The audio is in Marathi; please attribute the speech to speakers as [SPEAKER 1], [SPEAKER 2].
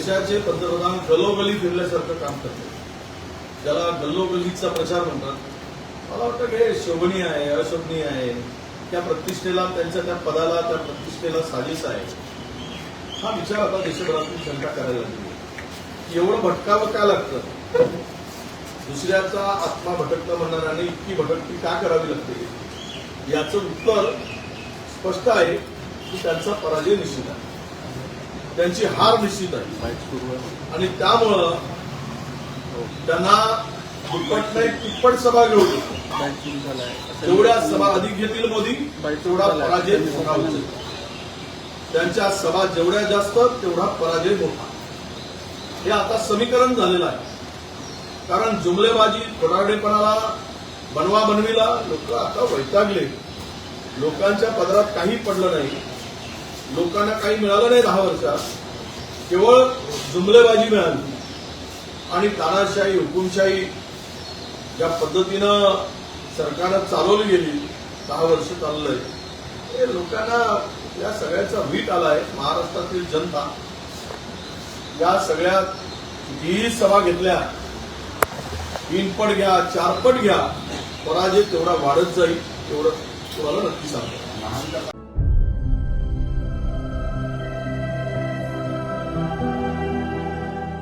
[SPEAKER 1] देशाचे पंतप्रधान गलोगली फिरल्यासारखं काम करतात, ज्याला गल्लोगलीचा प्रचार म्हणतात. मला वाटतं हे शोभनीय आहे, अशोभनीय आहे. त्या प्रतिष्ठेला, त्यांच्या त्या पदाला, त्या प्रतिष्ठेला साजेस आहे. हा विचार आता देशभरातून जनता करायला लागली. एवढं भटकावं का लागतं? दुसऱ्याचा आत्मा भटकता म्हणणाऱ्याने इतकी भटकती का करावी लागते? याचं उत्तर स्पष्ट आहे की त्यांचा पराजय निश्चित आहे, त्यांची हार निश्चित आहे. आणि त्यामुळं त्यांना दुप्पट नाही तिप्पट सभा घेऊन जेवढ्या सभा अधिक घेतील मोदी तेवढा पराजय मोठा होईल. त्यांच्या सभा जेवढ्या जास्त तेवढा पराजय मोठा. हे आता समीकरण झालेलं आहे. कारण जुमलेबाजी, खोटारडेपणाला, बनवाबनवीला लोक आता वैतागले. लोकांच्या पदरात काही पडलं नाही, लोकांना काही मिळालं नाही 10 वर्षात. केवळ जुमलेबाजी मिळाली आणि तानाशाही, हुकुमशाही ज्या पद्धतीनं सरकारनं चालवली गेली, 10 वर्ष चाललंय, हे लोकांना या सगळ्याचा वीट आलाय. महाराष्ट्रातील जनता या सगळ्या कितीही सभा घेतल्या, 3 पट घ्या, 4 पट घ्या, पराजय तेवढा वाढत जाईल, एवढं तुम्हाला नक्की सांगतो.